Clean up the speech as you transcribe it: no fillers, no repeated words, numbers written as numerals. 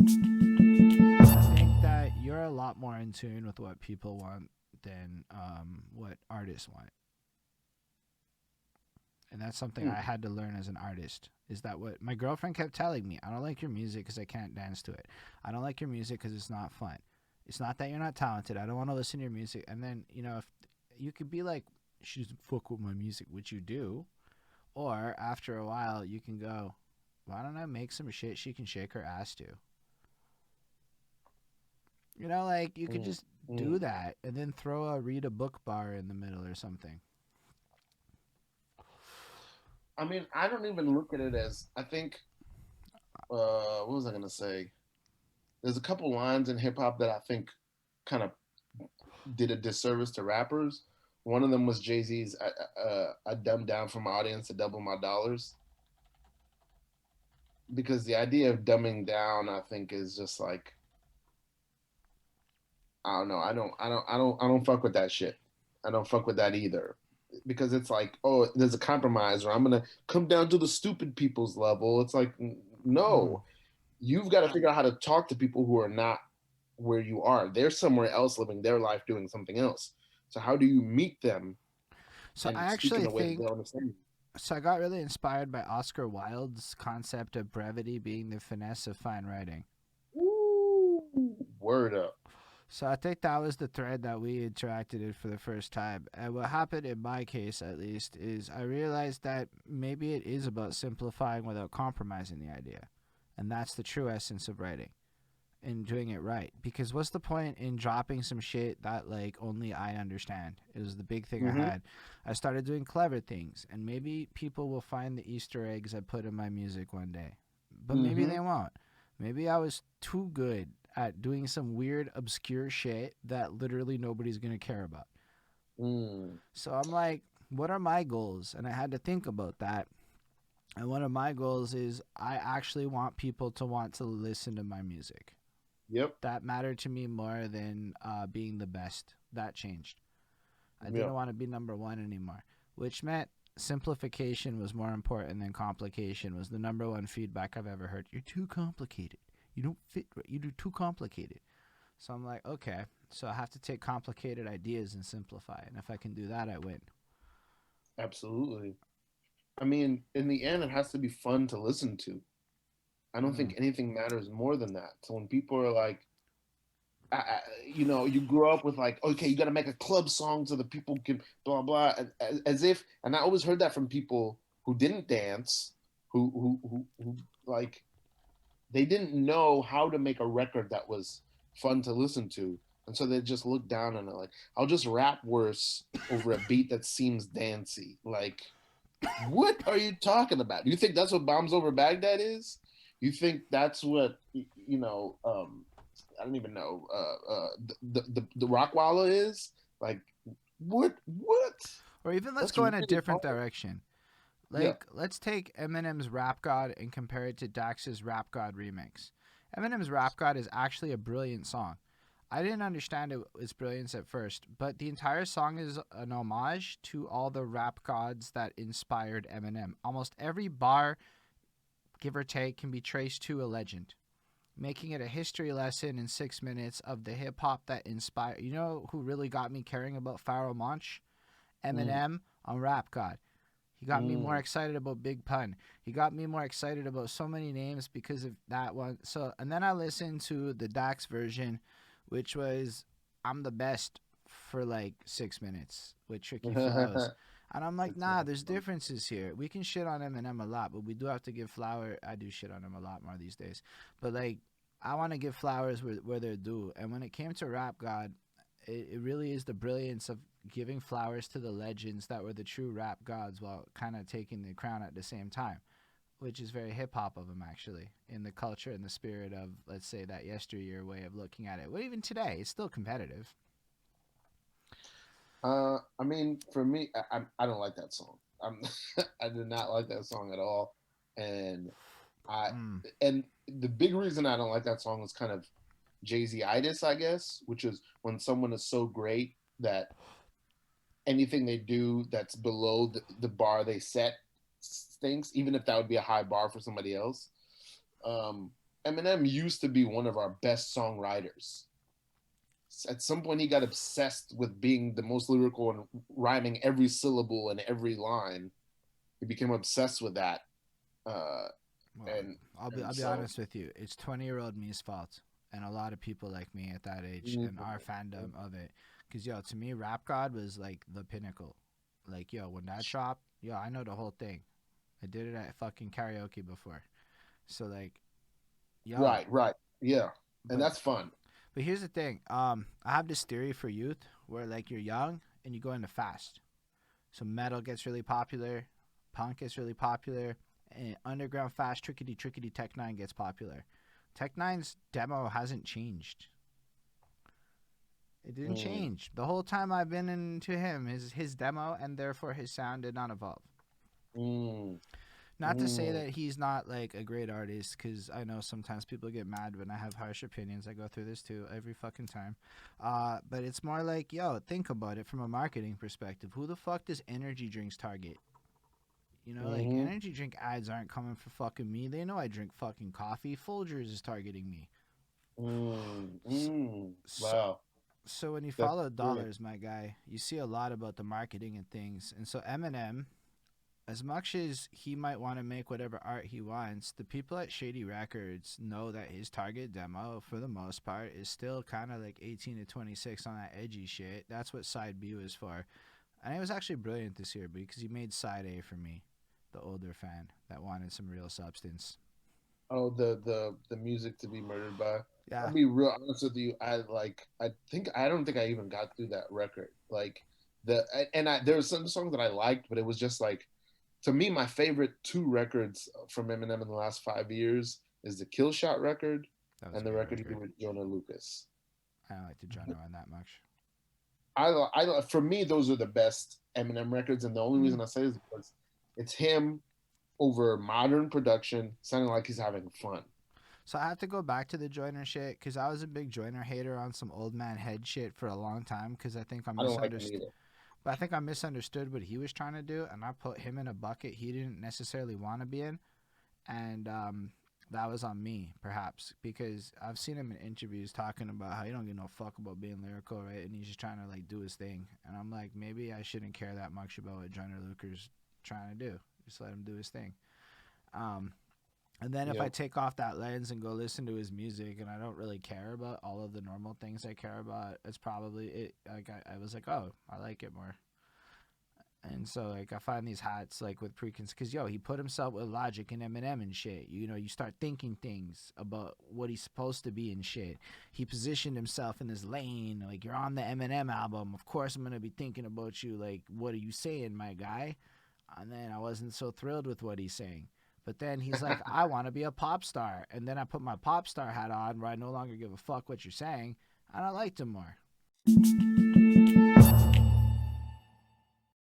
I think that you're a lot more in tune with what people want than what artists want. And that's something Hmm. I had to learn as an artist. Is that what my girlfriend kept telling me? I don't like your music because I can't dance to it. I don't like your music because it's not fun. It's not that you're not talented. I don't want to listen to your music. And then if you could be like, she doesn't fuck with my music, which you do, or after a while you can go, why don't I make some shit she can shake her ass to? Like you could Mm, just do mm. that and then throw a read a book bar in the middle or something. I mean, I don't even look at it as. I think. What was I gonna say? There's a couple lines in hip hop that I think kind of did a disservice to rappers. One of them was Jay Z's "I dumbed down for my audience to double my dollars," because the idea of dumbing down, I think, is just like I don't know. I don't fuck with that shit. I don't fuck with that either. Because it's like, oh, there's a compromise, or I'm gonna come down to the stupid people's level. It's like, Mm. no, you've got to figure out how to talk to people who are not where you are. They're somewhere else living their life doing something else. So how do you meet them So I and speak in actually a way that think they'll understand? so. I got really inspired by Oscar Wilde's concept of brevity being the finesse of fine writing. Woo! Word up. So I think that was the thread that we interacted in for the first time. And what happened in my case, at least, is I realized that maybe it is about simplifying without compromising the idea, and that's the true essence of writing. And doing it right. Because what's the point in dropping some shit that like only I understand? It was the big thing I Mm-hmm. had. I started doing clever things, and maybe people will find the Easter eggs I put in my music one day. But maybe Mm-hmm. they won't. Maybe I was too good at doing some weird obscure shit that literally nobody's gonna care about. Mm. So I'm like, what are my goals? And I had to think about that. And one of my goals is I actually want people to want to listen to my music. Yep. That mattered to me more than being the best. That changed. I didn't Yep. want to be number one anymore, which meant simplification was more important than complication. Was the number one feedback I've ever heard. You're too complicated. You don't fit right. You do too complicated. So I'm like, okay. So I have to take complicated ideas and simplify. And if I can do that, I win. Absolutely. I mean, in the end, it has to be fun to listen to. I don't Mm. think anything matters more than that. So when people are like, you grew up with like, okay, you got to make a club song so the people can blah blah, as if. And I always heard that from people who didn't dance, who like they didn't know how to make a record that was fun to listen to, and so they just look down on it like, I'll just rap worse over a beat that seems dancey. Like, what are you talking about? You think that's what Bombs Over Baghdad is? You think that's what I don't even know. The Rockwalla is like what? What? Or even let's That's go in a really hard. different direction. Yeah. Like, let's take Eminem's Rap God and compare it to Dax's Rap God remix. Eminem's Rap God is actually a brilliant song. I didn't understand its brilliance at first, but the entire song is an homage to all the rap gods that inspired Eminem. Almost every bar, give or take, can be traced to a legend, making it a history lesson in 6 minutes of the hip hop that inspired. You know who really got me caring about Pharoah Monch? Mm, Eminem on Rap God. He got me more mm, excited about Big Pun. He got me more excited about so many names because of that one. So, and then I listened to the Dax version, which was I'm the best for like 6 minutes with Tricky Flows. mm. And I'm like, It's nah, there's differences here. We can shit on Eminem a lot, but we do have to give flower. I do shit on him a lot more these days. But like, I want to give flowers where they're due. And when it came to Rap God, it really is the brilliance of giving flowers to the legends that were the true rap gods while kind of taking the crown at the same time, which is very hip hop of them actually in the culture and the spirit of, let's say, that yesteryear way of looking at it. Well, even today, it's still competitive. I mean, for me, I don't like that song. I did not like that song at all, and I Mm. and the big reason I don't like that song is kind of Jay Z itis, I guess, which is when someone is so great that anything they do that's below the bar they set stinks, even if that would be a high bar for somebody else. Um, Eminem used to be one of our best songwriters. At some point, he got obsessed with being the most lyrical and rhyming every syllable and every line. He became obsessed with that, uh, Well, and I'll and be so honest with you. It's 20-year-old me's fault, and a lot of people like me at that age mm, and our fandom of it. Cause yo, to me, Rap God was like the pinnacle. Like yo, when that dropped, yo, I know the whole thing. I did it at fucking karaoke before. So like, yo, right, yeah, and but that's fun. but here's the thing. I have this theory for youth where like you're young and you go into fast. So metal gets really popular, punk gets really popular, and underground fast trickety Tech Nine gets popular. Tech Nine's demo hasn't changed. It didn't Mm, change the whole time I've been into him. His demo and therefore his sound did not evolve. mm, Not to say mm. that he's not like a great artist, because I know sometimes people get mad when I have harsh opinions. I go through this too every fucking time. But it's more like, yo, think about it from a marketing perspective. Who the fuck does energy drinks target? You know, like Mm-hmm. energy drink ads aren't coming for fucking me. They know I drink fucking coffee. Folgers is targeting me. Mm, So, mm. so, Wow, so when you that's follow great. dollars, my guy, you see a lot about the marketing and things. And so Eminem, as much as he might want to make whatever art he wants, the people at Shady Records know that his target demo, for the most part, is still kind of like 18 to 26 on that edgy shit. That's what side B was for. And it was actually brilliant this year because he made side A for me, the older fan that wanted some real substance. Oh, the music to be murdered by. I'll Yeah, be real honest with you. I don't think I even got through that record. Like there were some songs that I liked, but it was just like to me my favorite two records from Eminem in the last 5 years is the Kill Shot record that was a and the great record he did record. with Jonah Lucas. I don't like the genre on that much. For me those are the best Eminem records, and the only Mm. reason I say is because it's him over modern production, sounding like he's having fun. So I have to go back to the Joyner shit because I was a big Joyner hater on some old man head shit for a long time because I think I I don't like him misunderstood. either. But I think I misunderstood what he was trying to do, and I put him in a bucket he didn't necessarily want to be in, and that was on me, perhaps, because I've seen him in interviews talking about how he don't give no fuck about being lyrical, right? And he's just trying to like do his thing, and I'm like, maybe I shouldn't care that much about what Joyner Lucas trying to do. Just let him do his thing. Um, and then if I Yep. take off that lens and go listen to his music, and I don't really care about all of the normal things I care about, it's probably it. Like I was like, oh, I like it more. And so like I find these hats like with because yo, he put himself with Logic and Eminem and shit. You know, you start thinking things about what he's supposed to be and shit. He positioned himself in this lane. Like, you're on the Eminem album, of course I'm gonna be thinking about you. Like, what are you saying, my guy? And then I wasn't so thrilled with what he's saying. But then he's like, I want to be a pop star. And then I put my pop star hat on where I no longer give a fuck what you're saying. And I liked him more.